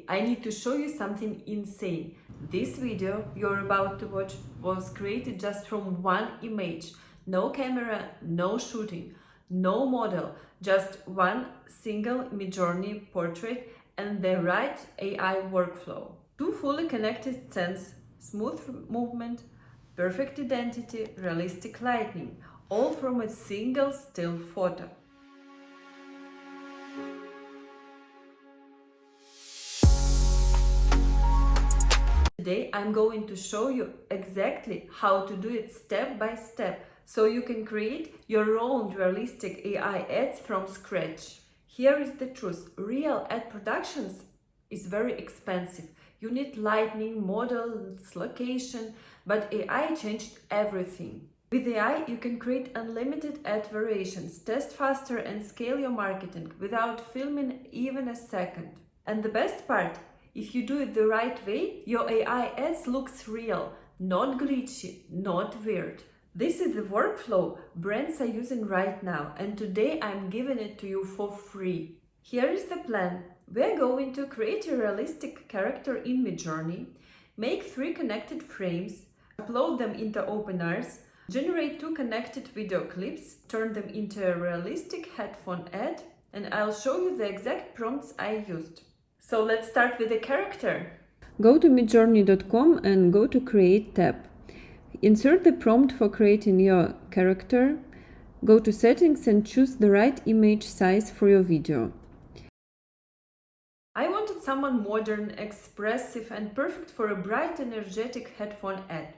I need to show you something insane. This video you're about to watch was created just from one image. No camera, no shooting, no model, just one single Midjourney portrait and the right AI workflow. Two fully connected scenes, smooth movement, perfect identity, realistic lighting, all from a single still photo. Today I'm going to show you exactly how to do it step by step, so you can create your own realistic AI ads from scratch. Here is the truth. Real ad productions is very expensive. You need lighting, models, location, but AI changed everything. With AI, you can create unlimited ad variations, test faster and scale your marketing without filming even a second. And the best part, if you do it the right way, your AI ads looks real, not glitchy, not weird. This is the workflow brands are using right now, and today I'm giving it to you for free. Here is the plan. We're going to create a realistic character in Midjourney, make 3 connected frames, upload them into OpenArt, generate 2 connected video clips, turn them into a realistic headphone ad, and I'll show you the exact prompts I used. So let's start with the character. Go to midjourney.com and go to Create tab. Insert the prompt for creating your character. Go to Settings and choose the right image size for your video. I wanted someone modern, expressive and perfect for a bright, energetic headphone ad.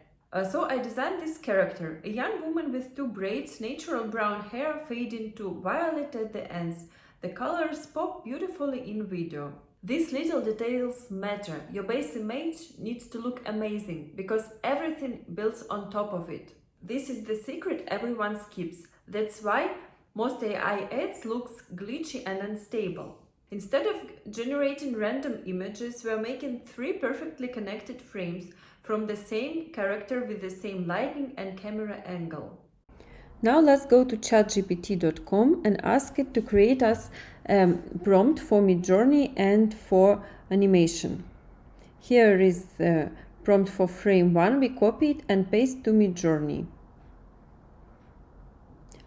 So I designed this character, a young woman with 2 braids, natural brown hair fading to violet at the ends. The colors pop beautifully in video. These little details matter. Your base image needs to look amazing because everything builds on top of it. This is the secret everyone skips. That's why most AI ads looks glitchy and unstable. Instead of generating random images, we are making 3 perfectly connected frames from the same character with the same lighting and camera angle. Now let's go to chatgpt.com and ask it to create us a prompt for Midjourney and for animation. Here is the prompt for frame 1. We copy it and paste to Midjourney.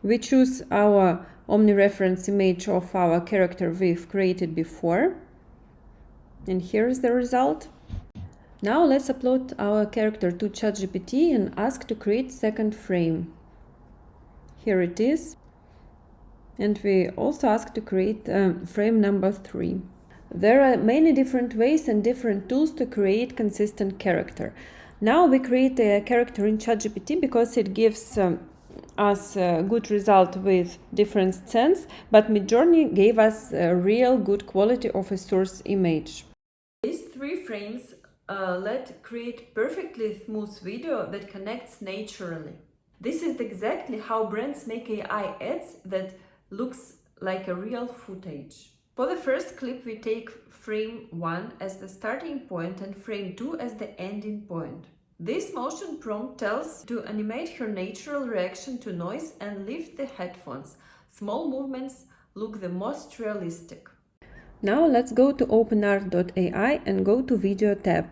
We choose our omnireference image of our character we've created before. And here is the result. Now let's upload our character to ChatGPT and ask to create second frame. Here it is. And we also ask to create frame number 3. There are many different ways and different tools to create consistent character. Now we create a character in ChatGPT because it gives us a good result with different scenes, but Midjourney gave us a real good quality of a source image. These 3 frames let create perfectly smooth video that connects naturally. This is exactly how brands make AI ads that looks like a real footage. For the first clip, we take frame 1 as the starting point and frame 2 as the ending point. This motion prompt tells to animate her natural reaction to noise and lift the headphones. Small movements look the most realistic. Now let's go to OpenArt.ai and go to Video tab.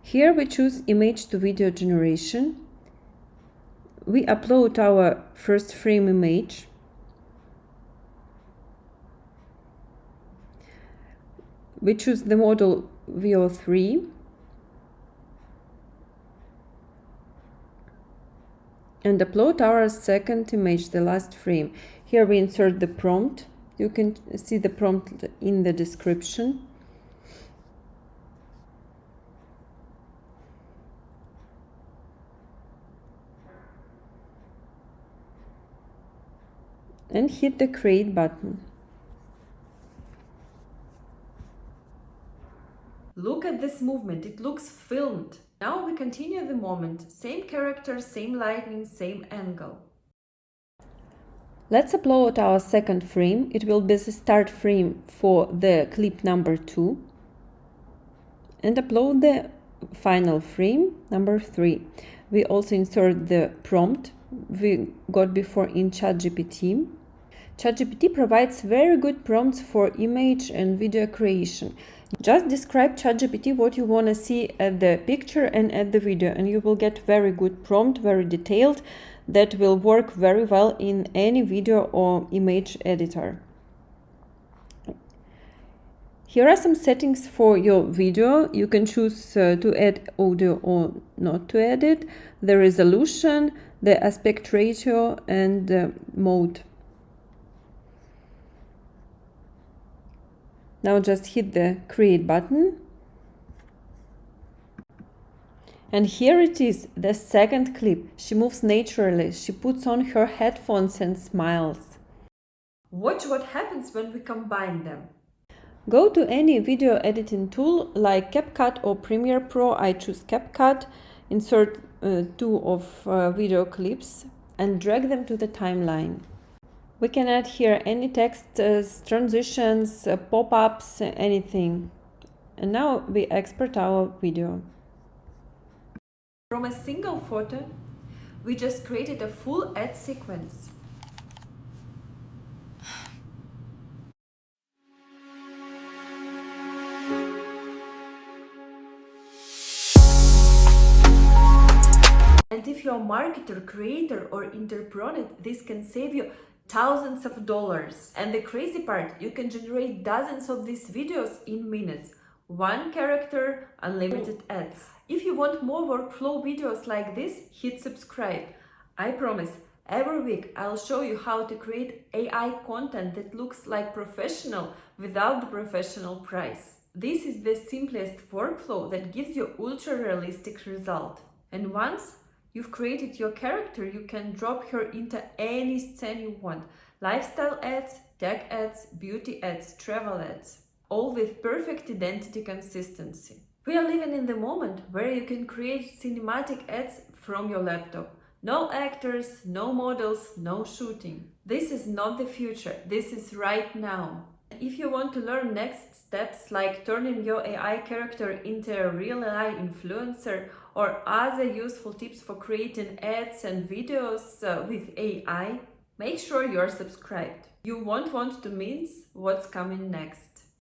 Here we choose Image to Video Generation. We upload our first frame image. We choose the model Veo3. And upload our second image, the last frame. Here we insert the prompt. You can see the prompt in the description. And hit the Create button. Look at this movement, it looks filmed. Now we continue the moment. Same character, same lighting, same angle. Let's upload our second frame. It will be the start frame for the clip number 2. And upload the final frame, number 3. We also insert the prompt we got before in ChatGPT. ChatGPT provides very good prompts for image and video creation. Just describe ChatGPT what you want to see at the picture and at the video, and you will get very good prompt, very detailed, that will work very well in any video or image editor. Here are some settings for your video. You can choose to add audio or not to add it, the resolution, the aspect ratio, and the mode. Now just hit the create button. And here it is, the second clip. She moves naturally. She puts on her headphones and smiles. Watch what happens when we combine them. Go to any video editing tool like CapCut or Premiere Pro. I choose CapCut. Insert two of video clips and drag them to the timeline. We can add here any text, transitions, pop-ups, anything. And now we export our video. From a single photo, we just created a full ad sequence. And if you're a marketer, creator, or entrepreneur, this can save you thousands of dollars. And the crazy part, you can generate dozens of these videos in minutes. One character, unlimited ads. If you want more workflow videos like this, hit subscribe. I promise, every week I'll show you how to create AI content that looks like professional without the professional price. This is the simplest workflow that gives you ultra-realistic result. And once you've created your character, you can drop her into any scene you want. Lifestyle ads, tech ads, beauty ads, travel ads. All with perfect identity consistency. We are living in the moment where you can create cinematic ads from your laptop. No actors, no models, no shooting. This is not the future, this is right now. If you want to learn next steps like turning your AI character into a real AI influencer or other useful tips for creating ads and videos with AI, make sure you're subscribed. You won't want to miss what's coming next.